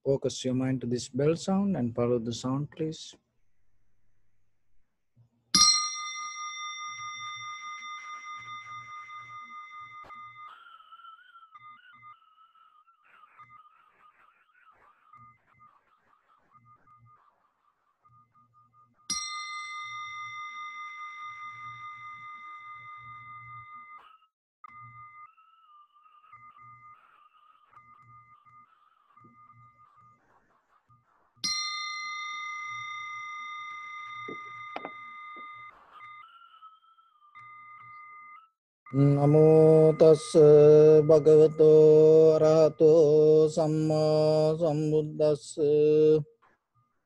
Focus your mind to this bell sound and follow the sound, please. Namo tassa bhagavato arahato samma sambuddhassa.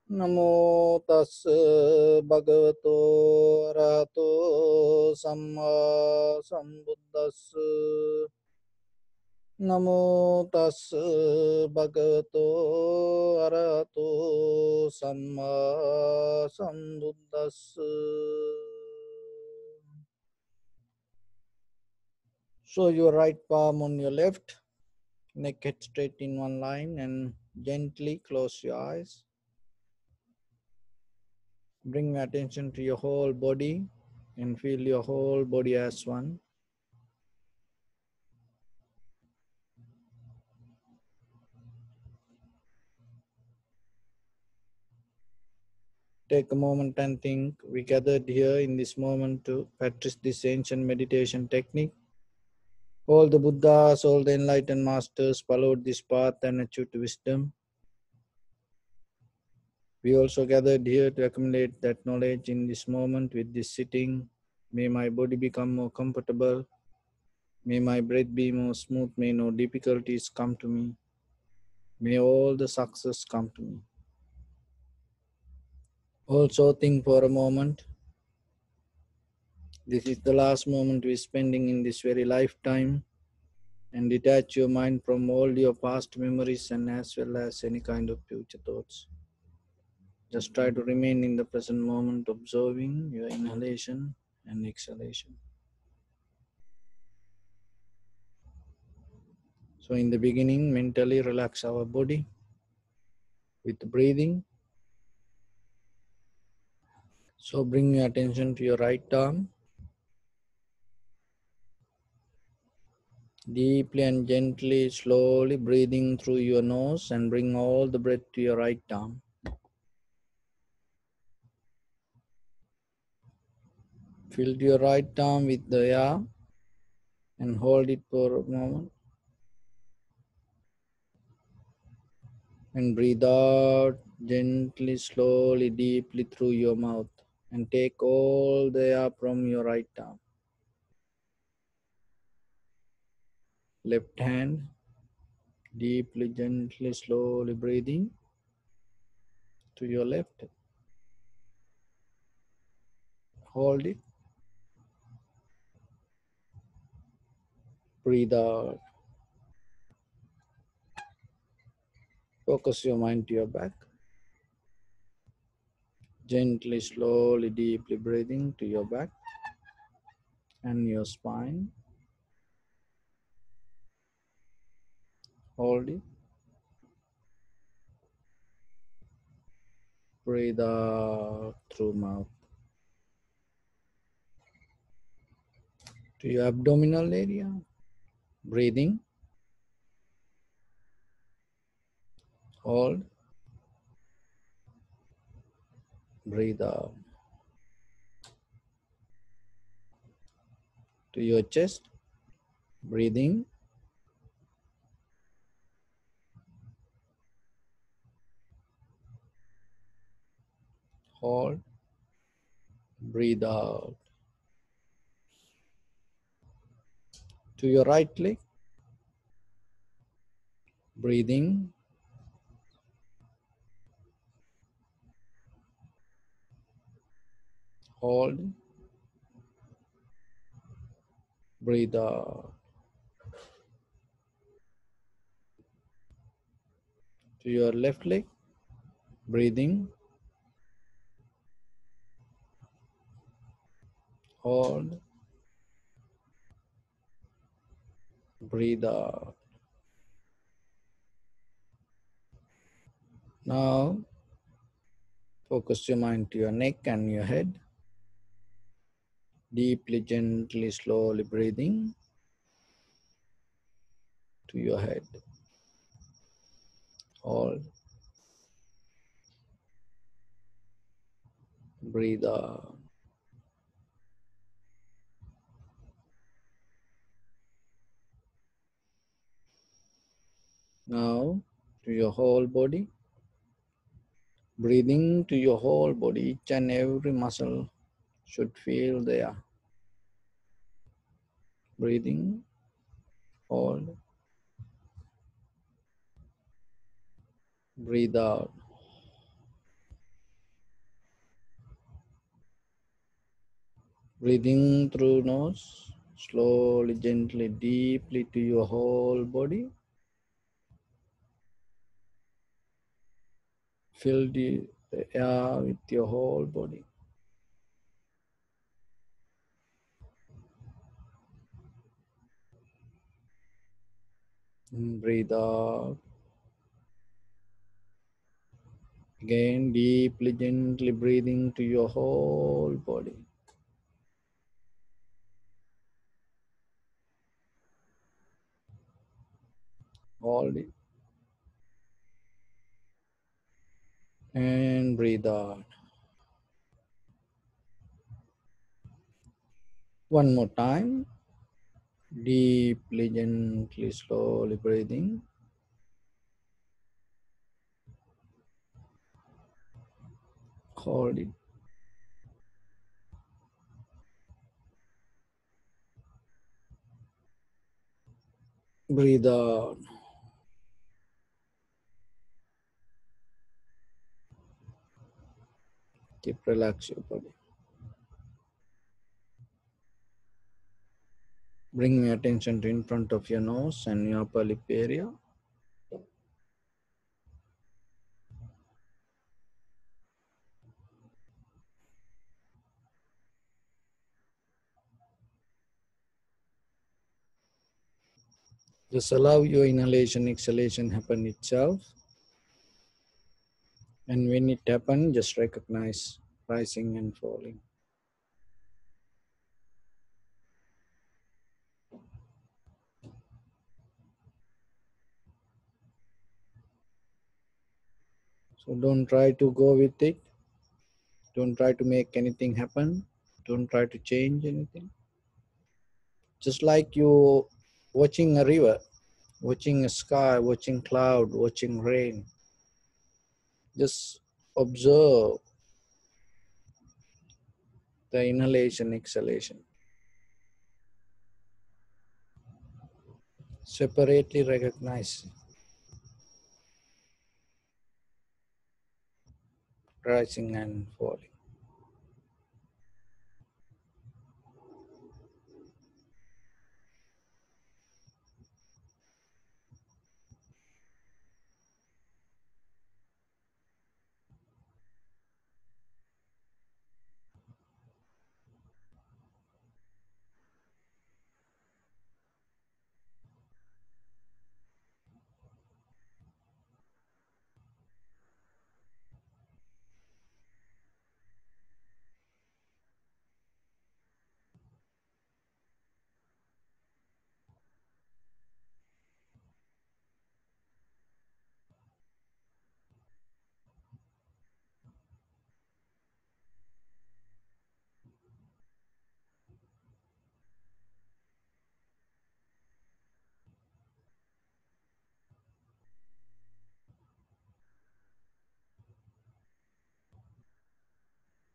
Namo tassa bhagavato arahato samma sambuddhassa. Namo tassa bhagavato arahato samma sambuddhassa. So your right palm on your left, neck head straight in one line, and gently close your eyes. Bring attention to your whole body and feel your whole body as one. Take a moment and think. We gathered here in this moment to practice this ancient meditation technique. All the Buddhas, all the enlightened masters followed this path and achieved wisdom. We also gathered here to accumulate that knowledge in this moment with this sitting. May my body become more comfortable. May my breath be more smooth. May no difficulties come to me. May all the success come to me. Also think for a moment. This is the last moment we're spending in this very lifetime, and detach your mind from all your past memories and as well as any kind of future thoughts. Just try to remain in the present moment, observing your inhalation and exhalation. So in the beginning, mentally relax our body with breathing. So bring your attention to your right arm. Deeply and gently, slowly breathing through your nose and bring all the breath to your right arm. Fill your right arm with the air and hold it for a moment. And breathe out gently, slowly, deeply through your mouth. And take all the air from your right arm. Left hand, deeply, gently, slowly breathing to your left. Hold it. Breathe out. Focus your mind to your back. Gently, slowly, deeply breathing to your back and your spine. Hold it. Breathe out through mouth. To your abdominal area. Breathing. Hold. Breathe out. To your chest. Breathing. Hold. Breathe out. To your right leg. Breathing. Hold. Breathe out. To your left leg. Breathing. Hold. Breathe out. Now focus your mind to your neck and your head. Deeply, gently, slowly breathing to your head. Hold. Breathe out. Now to your whole body. Breathing to your whole body. Each and every muscle should feel there. Breathing. Hold. Breathe out. Breathing through nose. Slowly, gently, deeply to your whole body. Fill the air with your whole body. And breathe out. Again, deeply, gently breathing to your whole body. Hold it. And breathe out. One more time. Deeply, gently, slowly breathing. Hold it. Breathe out. Keep relax your body. Bring your attention to in front of your nose and your upper lip area. Just allow your inhalation, exhalation happen itself. And when it happens, just recognize rising and falling. So don't try to go with it. Don't try to make anything happen. Don't try to change anything. Just like you watching a river, watching a sky, watching cloud, watching rain. Just observe the inhalation, exhalation. Separately recognize rising and falling.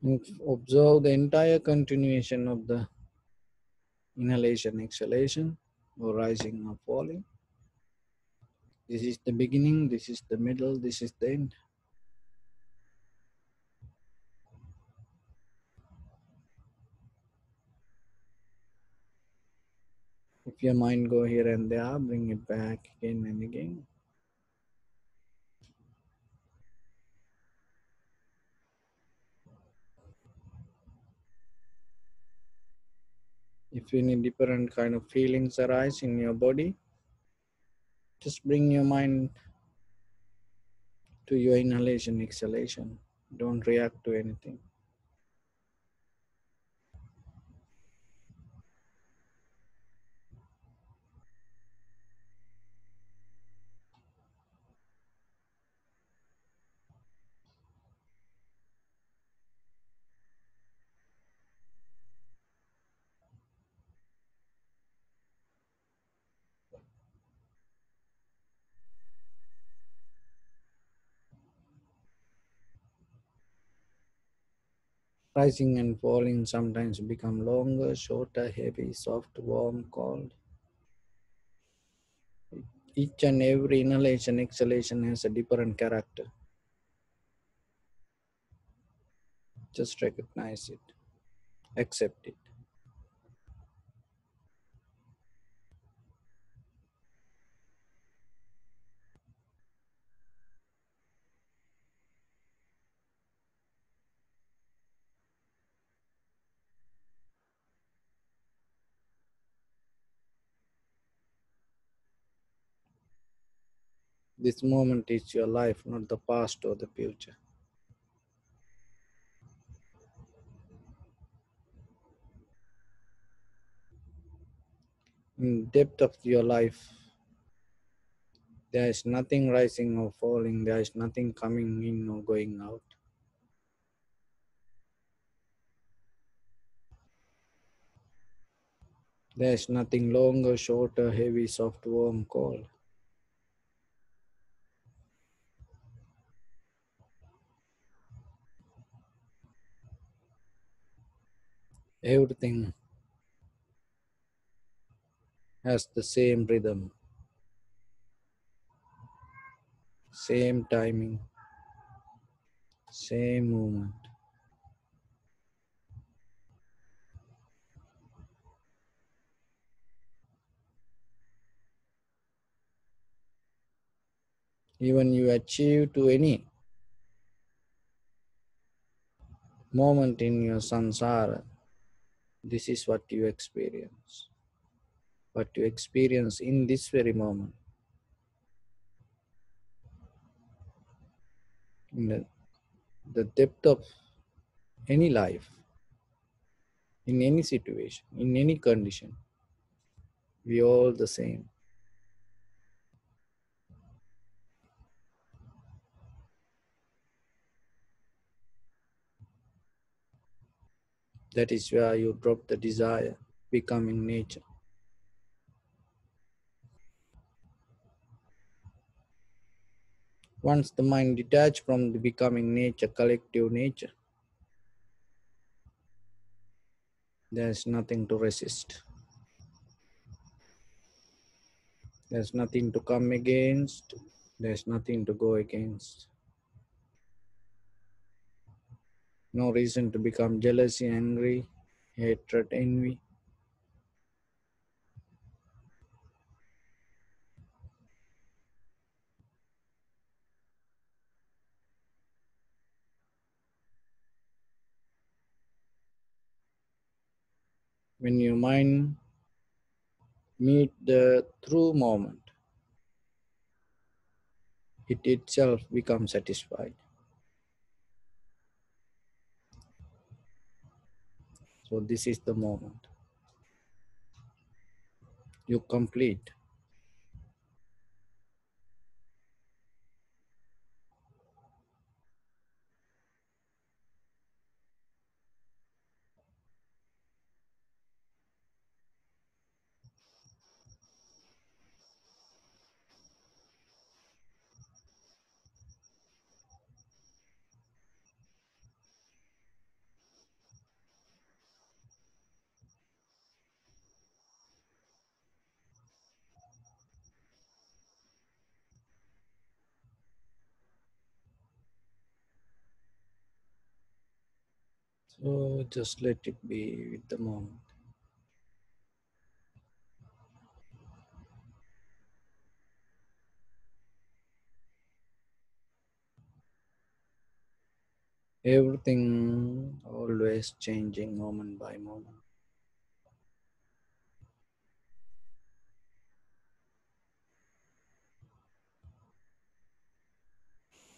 And observe the entire continuation of the inhalation, exhalation, or rising or falling. This is the beginning, this is the middle, this is the end. If your mind go here and there, bring it back again and again. If any different kind of feelings arise in your body, just bring your mind to your inhalation, exhalation. Don't react to anything. Rising and falling sometimes become longer, shorter, heavy, soft, warm, cold. Each and every inhalation, exhalation has a different character. Just recognize it, accept it. This moment is your life, not the past or the future. In depth of your life, there is nothing rising or falling, there is nothing coming in or going out. There is nothing longer, shorter, heavy, soft, warm, cold. Everything has the same rhythm, same timing, same movement. Even you achieve to any moment in your samsara, this is what you experience. What you experience in this very moment, in the depth of any life, in any situation, in any condition, we all the same. That is where you drop the desire, becoming nature. Once the mind detached from the becoming nature, collective nature, there is nothing to resist. There's nothing to come against. There's nothing to go against. No reason to become jealousy, angry, hatred, envy. When your mind meet the true moment, it itself becomes satisfied. So this is the moment. You complete. So just let it be with the moment. Everything always changing moment by moment.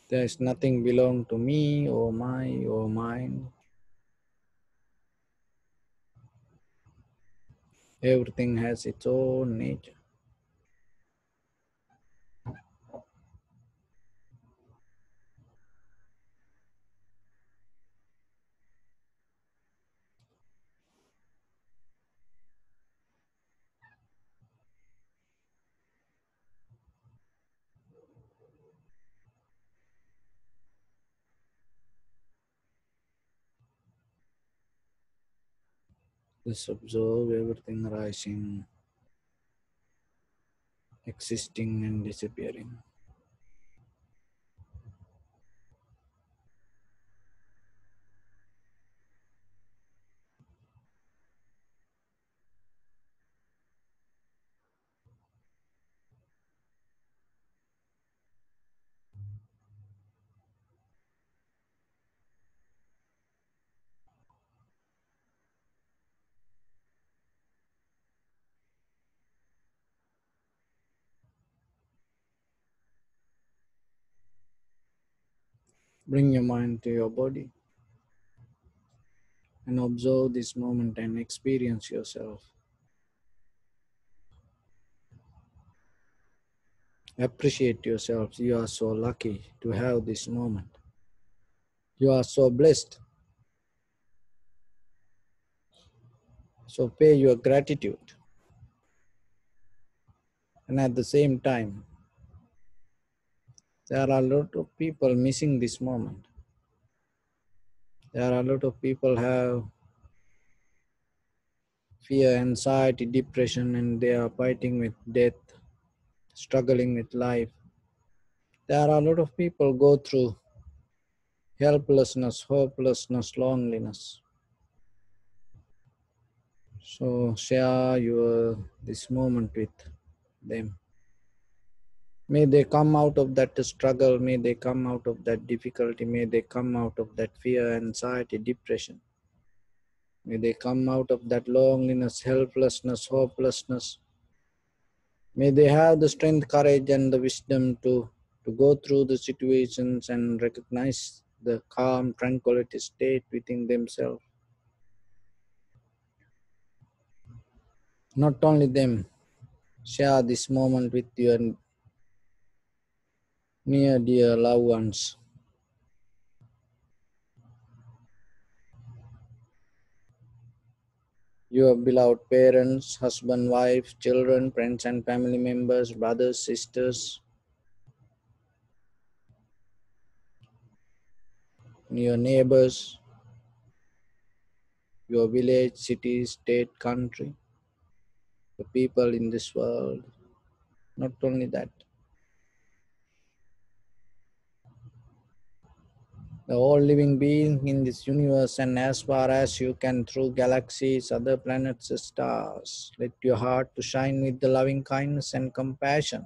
There is nothing belong to me or my or mine. Everything has its own nature. Just observe everything arising, existing and disappearing. Bring your mind to your body and observe this moment and experience yourself. Appreciate yourself. You are so lucky to have this moment. You are so blessed. So pay your gratitude. And at the same time, there are a lot of people missing this moment. There are a lot of people have fear, anxiety, depression, and they are fighting with death, struggling with life. There are a lot of people go through helplessness, hopelessness, loneliness. So share your this moment with them. May they come out of that struggle, may they come out of that difficulty, may they come out of that fear, anxiety, depression. May they come out of that loneliness, helplessness, hopelessness. May they have the strength, courage, and the wisdom to go through the situations and recognize the calm, tranquility state within themselves. Not only them, share this moment with your near dear loved ones. Your beloved parents, husband, wife, children, friends and family members, brothers, sisters, your neighbors, your village, city, state, country, the people in this world. Not only that, the all living beings in this universe and as far as you can through galaxies, other planets, stars. Let your heart to shine with the loving kindness and compassion.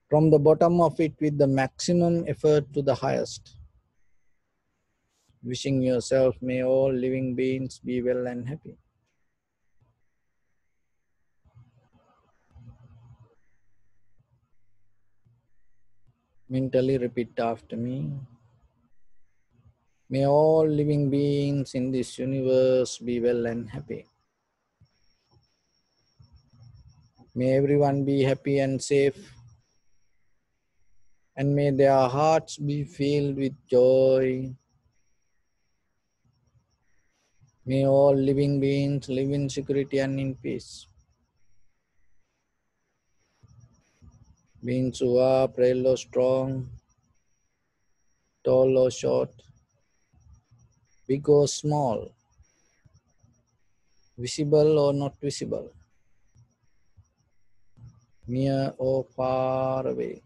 From the bottom of it with the maximum effort to the highest. Wishing yourself may all living beings be well and happy. Mentally repeat after me. May all living beings in this universe be well and happy. May everyone be happy and safe. And may their hearts be filled with joy. May all living beings live in security and in peace. Beings who are frail or strong, tall or short, big or small, visible or not visible, near or far away,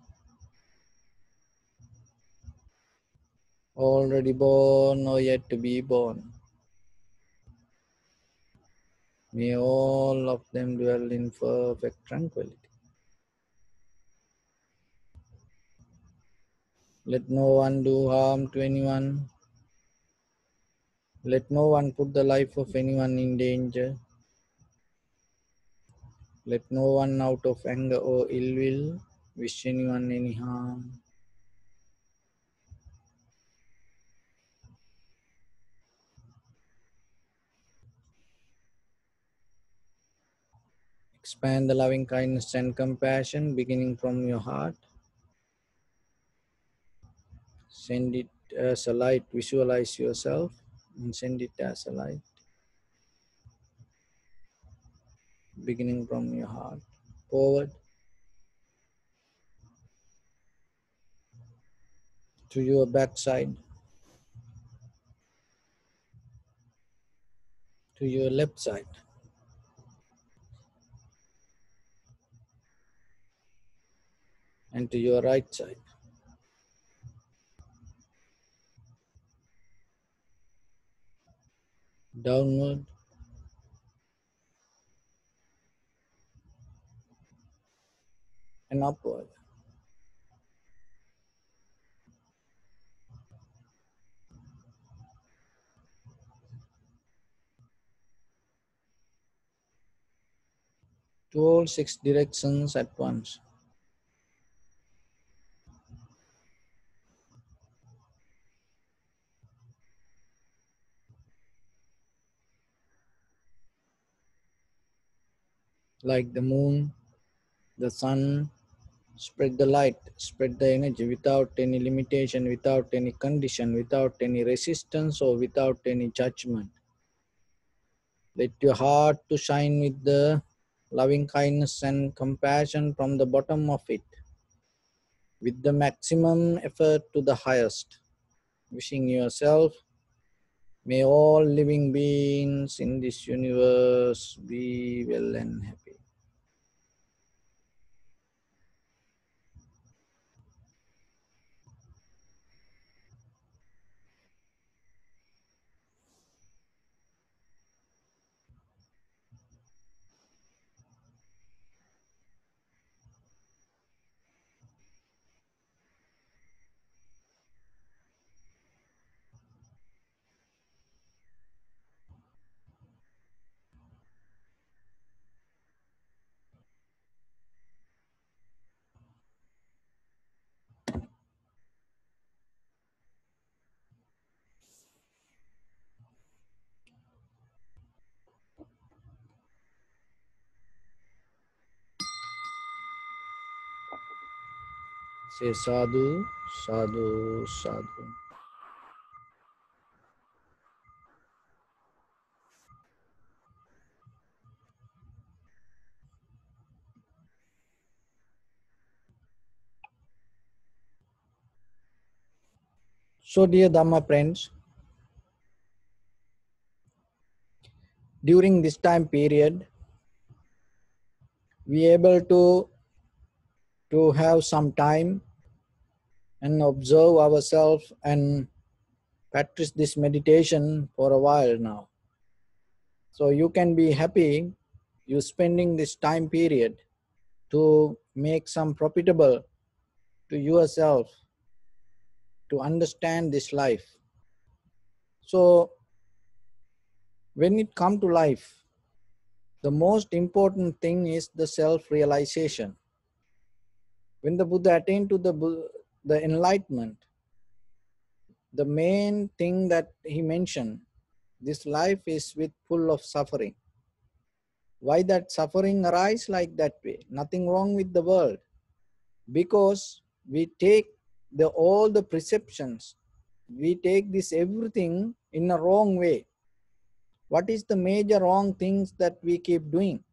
already born or yet to be born. May all of them dwell in perfect tranquility. Let no one do harm to anyone. Let no one put the life of anyone in danger. Let no one out of anger or ill will wish anyone any harm. Expand the loving kindness and compassion beginning from your heart. Send it as a light. Visualize yourself and send it as a light beginning from your heart. Forward to your backside, to your left side, and to your right side. Downward and upward. To all 6 directions at once. Like the moon, the sun, spread the light, spread the energy without any limitation, without any condition, without any resistance or without any judgment. Let your heart to shine with the loving kindness and compassion from the bottom of it, with the maximum effort to the highest. Wishing yourself, may all living beings in this universe be well and happy. Say sadhu, sadhu, sadhu. So dear Dhamma friends, during this time period, we able to have some time and observe ourselves and practice this meditation for a while now. So you can be happy you spending this time period to make some profitable to yourself to understand this life. So when it comes to life, the most important thing is the self-realization. When the Buddha attained to the enlightenment, the main thing that he mentioned, this life is with full of suffering. Why that suffering arise like that way? Nothing wrong with the world. Because we take all the perceptions, we take this everything in a wrong way. What is the major wrong things that we keep doing?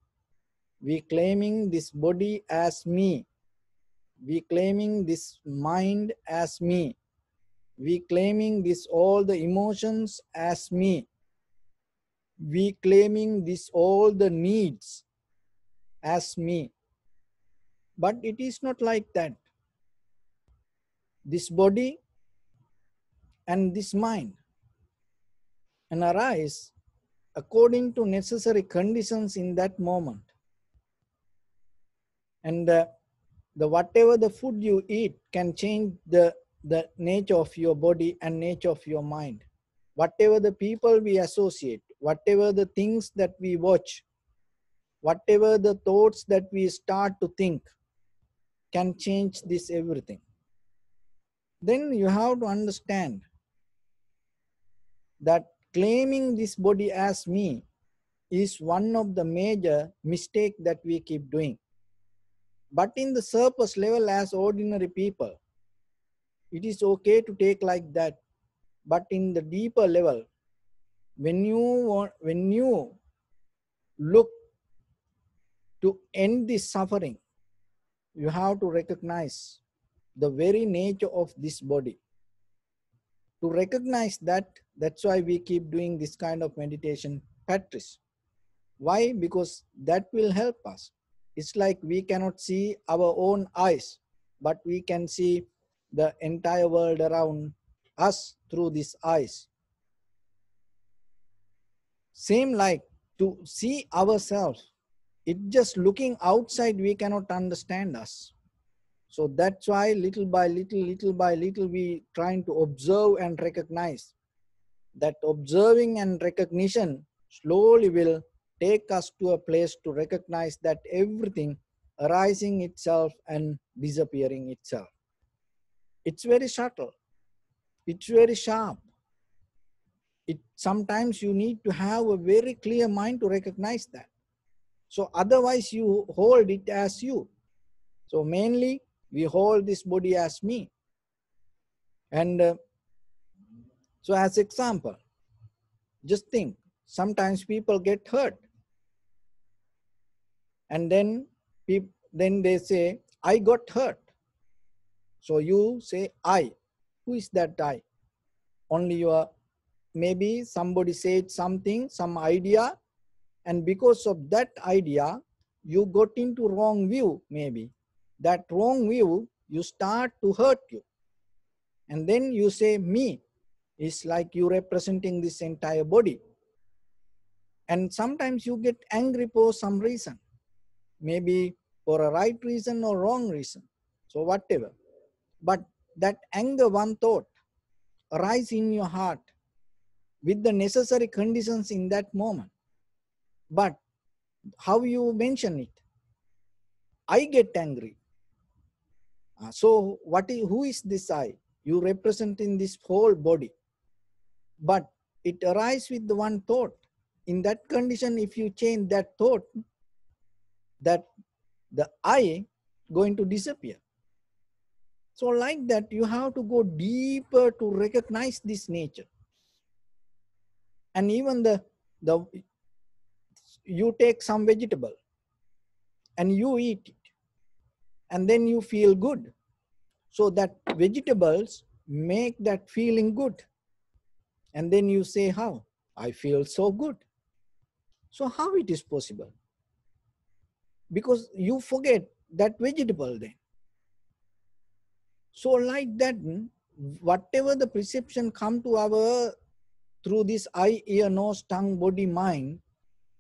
We claiming this body as me. We claiming this mind as me. We claiming this all the emotions as me. We claiming this all the needs as me. But it is not like that. This body and this mind and arise according to necessary conditions in that moment. And the whatever the food you eat can change the nature of your body and nature of your mind. Whatever the people we associate, whatever the things that we watch, whatever the thoughts that we start to think can change this everything. Then you have to understand that claiming this body as me is one of the major mistakes that we keep doing. But in the surface level, as ordinary people, it is okay to take like that. But in the deeper level, when you look to end this suffering, you have to recognize the very nature of this body. To recognize that, that's why we keep doing this kind of meditation practice. Why? Because that will help us. It's like we cannot see our own eyes, but we can see the entire world around us through these eyes. Same like to see ourselves. It just looking outside, we cannot understand us. So that's why little by little, we trying to observe and recognize. That observing and recognition slowly will take us to a place to recognize that everything arising itself and disappearing itself. It's very subtle. It's very sharp. Sometimes you need to have a very clear mind to recognize that. So otherwise you hold it as you. So mainly we hold this body as me. And so as example, just think, sometimes people get hurt. And then they say, I got hurt. So you say, I. Who is that I? Only your, maybe somebody said something, some idea, and because of that idea, you got into wrong view, maybe. That wrong view, you start to hurt you. And then you say, me. It's like you representing this entire body. And sometimes you get angry for some reason. Maybe for a right reason or wrong reason. So whatever. But that anger, one thought, arise in your heart with the necessary conditions in that moment. But how you mention it? I get angry. So who is this I? You represent in this whole body. But it arises with the one thought. In that condition, if you change that thought, that the I going to disappear. So like that, you have to go deeper to recognize this nature. And even you take some vegetable and you eat it, and then you feel good. So that vegetables make that feeling good. And then you say, how? I feel so good. So how it is possible? Because you forget that vegetable then. So like that, whatever the perception come to our through this eye, ear, nose, tongue, body, mind,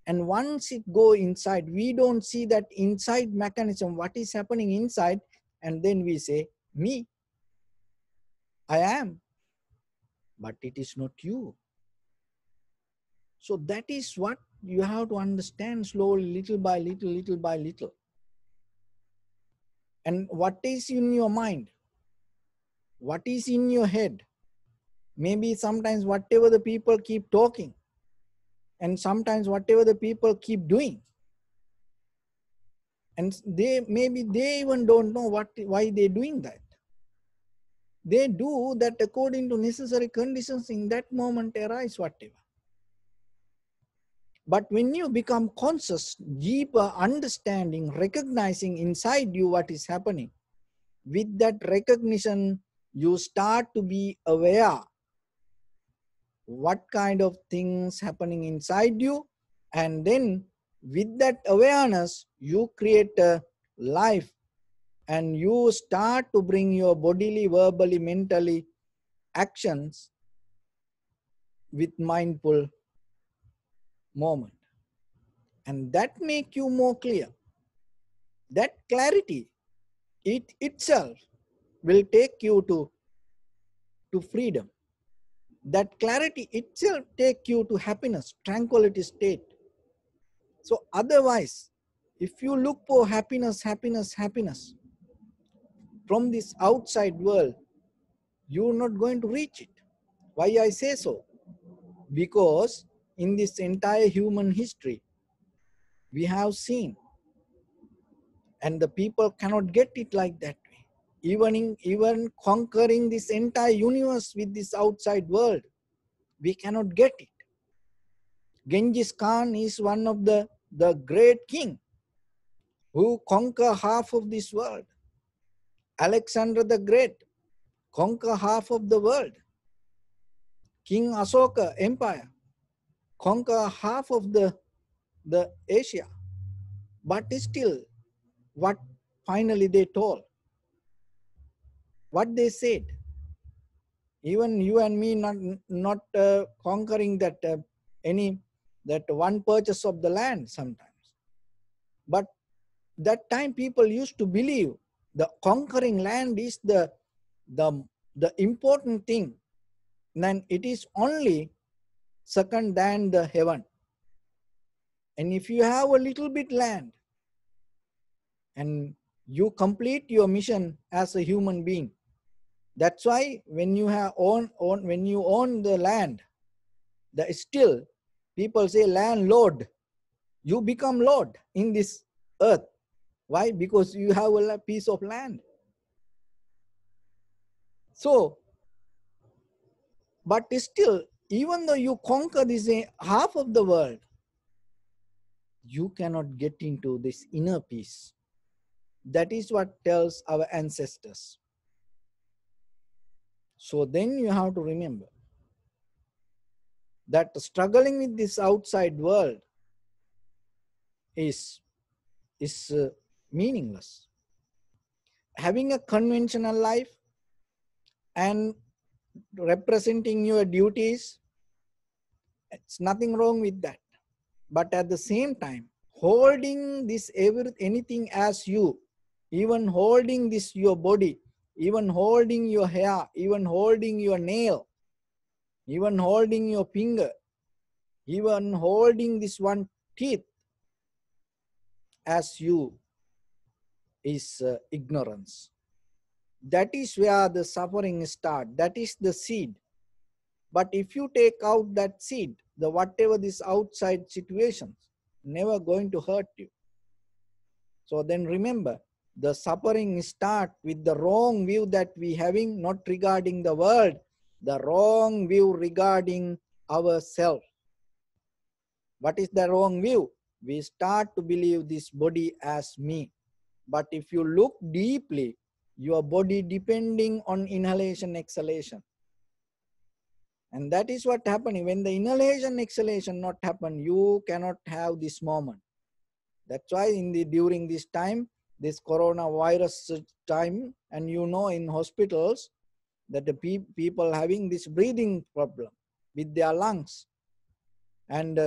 and once it go inside, we don't see that inside mechanism, what is happening inside, and then we say, me, I am, but it is not you. So that is what you have to understand slowly, little by little, little by little. And what is in your mind? What is in your head? Maybe sometimes whatever the people keep talking, and sometimes whatever the people keep doing. And maybe they even don't know why they're doing that. They do that according to necessary conditions in that moment arise, whatever. But when you become conscious, deeper understanding, recognizing inside you what is happening, with that recognition, you start to be aware what kind of things happening inside you. And then with that awareness, you create a life and you start to bring your bodily, verbally, mentally actions with mindful moment. And that make you more clear. That clarity, it itself will take you to freedom. That clarity itself take you to happiness, tranquility state. So otherwise, if you look for happiness from this outside world, you're not going to reach it. Why I say so? Because in this entire human history. We have seen, and the people cannot get it like that way. Even conquering this entire universe with this outside world, we cannot get it. Genghis Khan is one of the great king who conquer half of this world. Alexander the Great conquer half of the world. King Asoka Empire conquer half of the Asia. But still, what finally they told, what they said, even you and me not conquering that that one purchase of the land sometimes. But that time people used to believe the conquering land is the important thing. Then it is only second than the heaven. And if you have a little bit land and you complete your mission as a human being, that's why when you have when you own the land, still people say landlord. You become lord in this earth. Why? Because you have a piece of land. So, but still, even though you conquer this half of the world, you cannot get into this inner peace. That is what tells our ancestors. So then you have to remember that struggling with this outside world is meaningless. Having a conventional life and representing your duties, it's nothing wrong with that. But at the same time, holding this anything as you, even holding this your body, even holding your hair, even holding your nail, even holding your finger, even holding this one teeth as you is ignorance. That is where the suffering starts. That is the seed. But if you take out that seed, the whatever this outside situations, never going to hurt you. So then remember, the suffering start with the wrong view that we having, not regarding the world, the wrong view regarding ourselves. What is the wrong view? We start to believe this body as me. But if you look deeply, your body depending on inhalation, exhalation. And that is what happening. When the inhalation, exhalation not happen, you cannot have this moment. That's why during this time, this coronavirus time, and in hospitals, that the people having this breathing problem with their lungs. And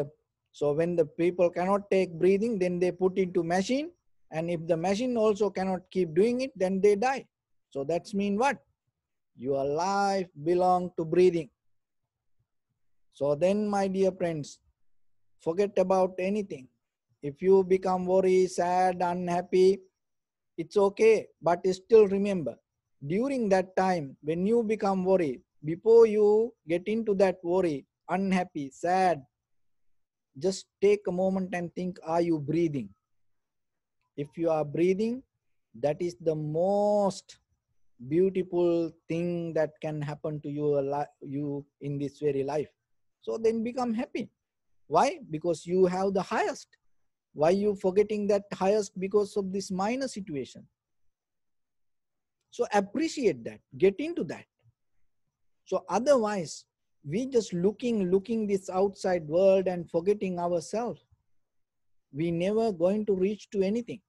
so when the people cannot take breathing, then they put into machine. And if the machine also cannot keep doing it, then they die. So that's mean what? Your life belongs to breathing. So then, my dear friends, forget about anything. If you become worried, sad, unhappy, it's okay. But still remember, during that time, when you become worried, before you get into that worry, unhappy, sad, just take a moment and think, are you breathing? If you are breathing, that is the most beautiful thing that can happen to you in this very life. So then become happy. Why? Because you have the highest. Why you forgetting that highest? Because of this minor situation. So appreciate that, get into that. So otherwise, we just looking this outside world and forgetting ourselves. We never going to reach to anything.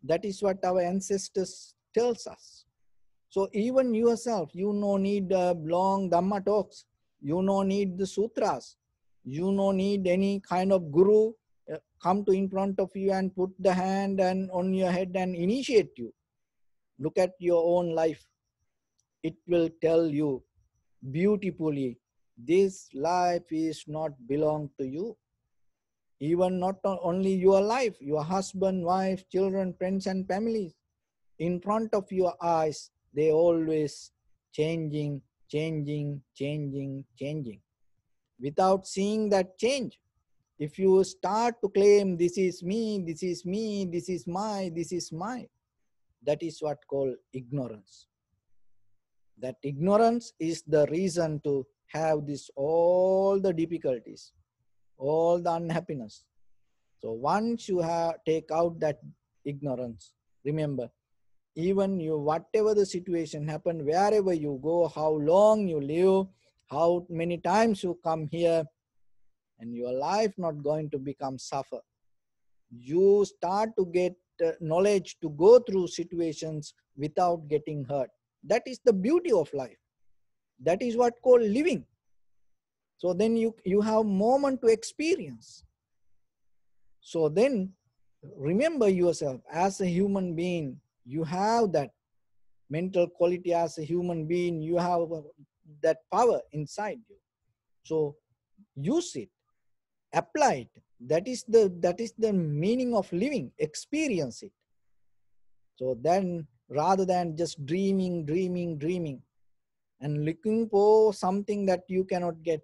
That is what our ancestors tells us. So even yourself, you no need long Dhamma talks. You no need the sutras. You no need any kind of guru come to in front of you and put the hand and on your head and initiate you. Look at your own life. It will tell you beautifully, this life is not belong to you. Even not only your life, your husband, wife, children, friends and families. In front of your eyes, they always changing. without seeing that change. If you start to claim, this is me, this is me, this is my, that is what called ignorance. That ignorance is the reason to have this, all the difficulties, all the unhappiness. So once you take out that ignorance, remember, even you, whatever the situation happen, wherever you go, how long you live, how many times you come here, and your life not going to become suffer. You start to get knowledge to go through situations without getting hurt. That is the beauty of life. That is what called living. So then you have moment to experience. So then remember yourself as a human being. You have that mental quality as a human being. You have that power inside you. So use it, apply it. That is the meaning of living. Experience it. So then, rather than just dreaming, and looking for something that you cannot get,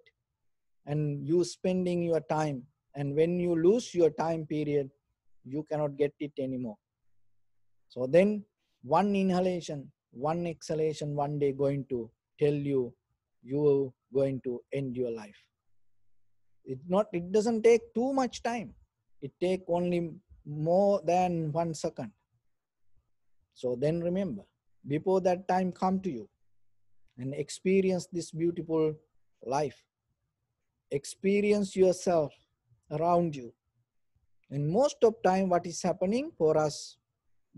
and you spending your time, and when you lose your time period, you cannot get it anymore. So then, one inhalation, one exhalation, one day going to tell you, you are going to end your life. It doesn't take too much time. It take only more than 1 second. So then remember, before that time come to you and experience this beautiful life. Experience yourself around you. And most of time what is happening for us,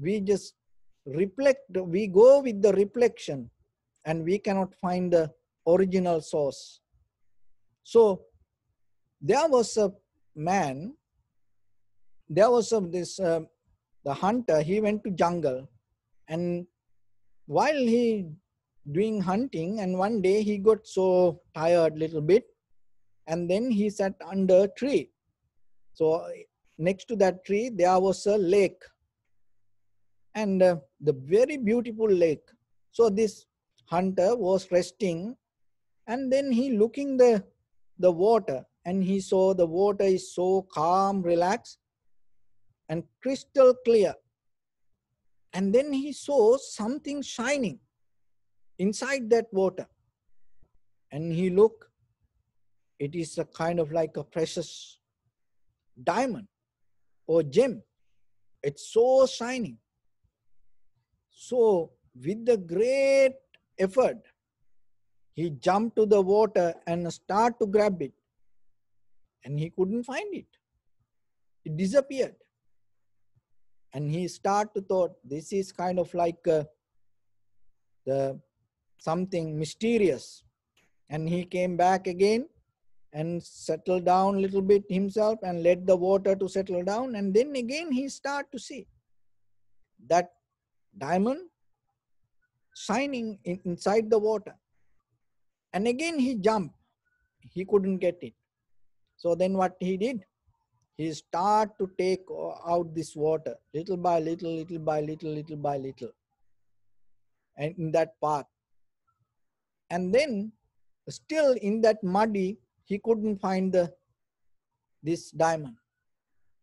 we just reflect, we go with the reflection, and we cannot find the original source. So there was a man, there was the hunter, he went to jungle, and while he doing hunting, and one day he got so tired little bit, and then he sat under a tree. So next to that tree there was a lake, and the very beautiful lake. So this hunter was resting, and then he looking the water, and he saw the water is so calm, relaxed, and crystal clear. And then he saw something shining inside that water, and he looked, it is a kind of like a precious diamond or gem. It's so shining. So with the great effort, he jumped to the water and started to grab it, and he couldn't find it. It disappeared. And he started to thought, this is kind of like the something mysterious. And he came back again and settled down a little bit himself and let the water to settle down. And then again he started to see that diamond shining inside the water. And again he jumped. He couldn't get it. So then what he did? He started to take out this water little by little, little by little, little by little, and in that path. And then still in that muddy, he couldn't find this diamond.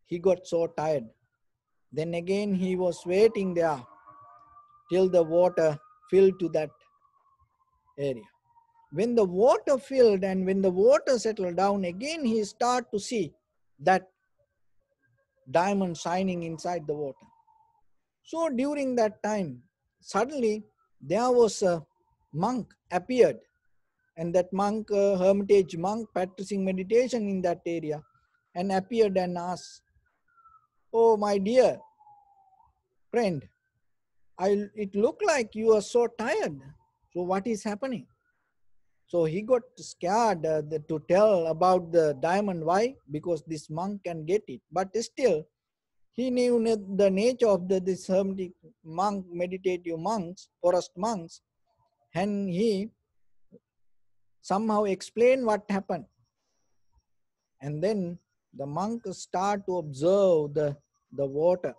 He got so tired. Then again he was waiting there till the water filled to that area. When the water filled and when the water settled down, again he started to see that diamond shining inside the water. So during that time, suddenly there was a monk appeared, and that monk, hermitage monk, practicing meditation in that area, and appeared and asked, "Oh, my dear friend, it looked like you are so tired. So what is happening?" So he got scared to tell about the diamond. Why? Because this monk can get it. But still, he knew the nature of this hermetic monk, meditative monks, forest monks, and he somehow explained what happened. And then the monk start to observe the water.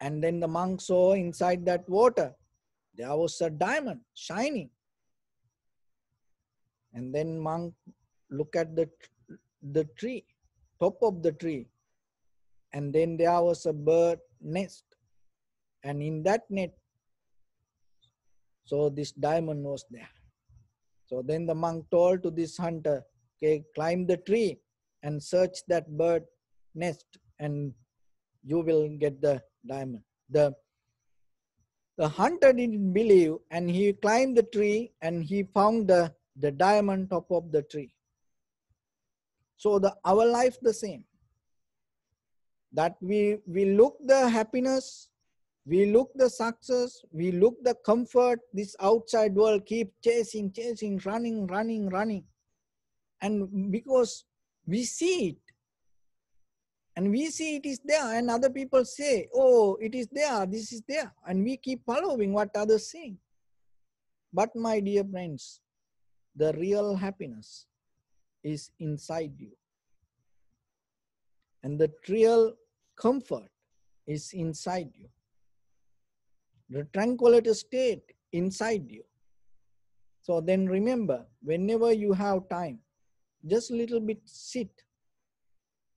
And then the monk saw inside that water, there was a diamond shining. And then monk look at the tree, top of the tree, and then there was a bird nest, and in that net, so this diamond was there. So then the monk told to this hunter, okay, climb the tree and search that bird nest, and you will get the diamond. The hunter didn't believe, and he climbed the tree and he found the diamond top of the tree. So our life the same. That we look the happiness, we look the success, we look the comfort. This outside world keep chasing, running. And because we see it, and we see it is there, and other people say, oh, it is there, this is there, and we keep following what others say. But my dear friends, the real happiness is inside you, and the real comfort is inside you, the tranquility state inside you. So then remember, whenever you have time, just a little bit sit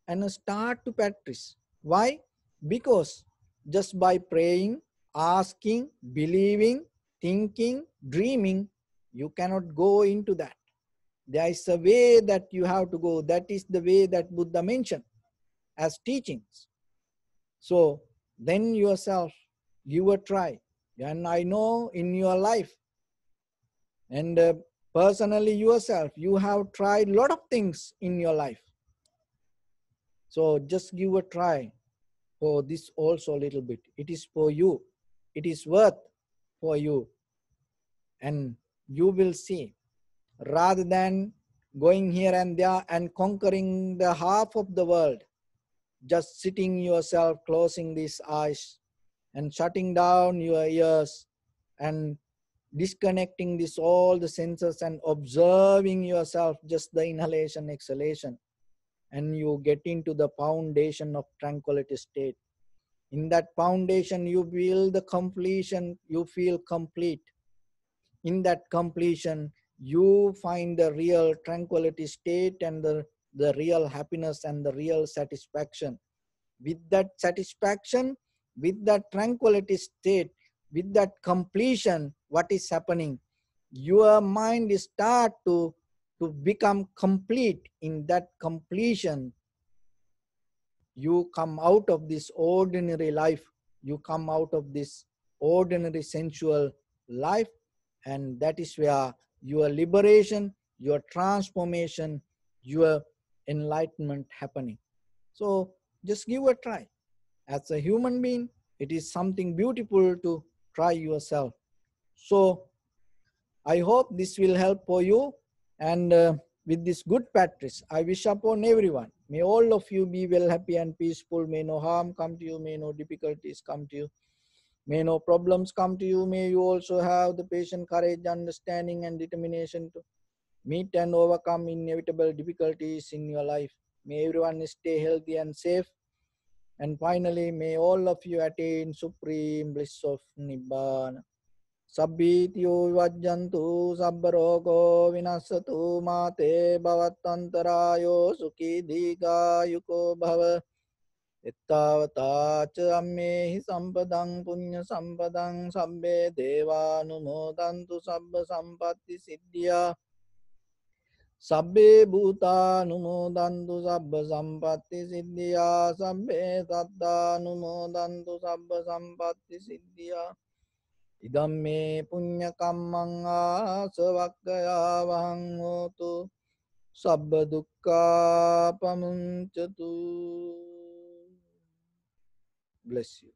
and start to practice. Why? Because just by praying, asking, believing, thinking, dreaming, you cannot go into that. There is a way that you have to go. That is the way that Buddha mentioned as teachings. So then yourself, give a try. And I know in your life, and personally yourself, you have tried a lot of things in your life. So just give a try for this also a little bit. It is for you. It is worth for you. And you will see, rather than going here and there and conquering the half of the world, just sitting yourself, closing these eyes and shutting down your ears and disconnecting this all the senses and observing yourself, just the inhalation, exhalation, and you get into the foundation of tranquility state. In that foundation, you feel the completion, you feel complete. In that completion, you find the real tranquility state and the real happiness and the real satisfaction. With that satisfaction, with that tranquility state, with that completion, what is happening? Your mind start to become complete. In that completion, you come out of this ordinary life, you come out of this ordinary sensual life, and that is where your liberation, your transformation, your enlightenment happening. So just give a try. As a human being, it is something beautiful to try yourself. So I hope this will help for you, and with this good practice, I wish upon everyone, may all of you be well, happy and peaceful. May no harm come to you, may no difficulties come to you, may no problems come to you. May you also have the patience, courage, understanding and determination to meet and overcome inevitable difficulties in your life. May everyone stay healthy and safe. And finally, may all of you attain supreme bliss of Nibbana. Sabbityo vajjantu sabbarogo vinasatu mate bhavatantarayo sukhi dīgāyuko bhava. Ittavata ca ammehi sampadang punya sampadang sabbe devanumodantu sabba sampatti siddhya. Sabbe bhūtānumodantu sabba sampatti siddhya. Sabbe sattānumodantu sabba sampatti siddhya. Idam me punya kammang asavakkaya vahang hotu sabba dukkha pamuncatu. Bless you.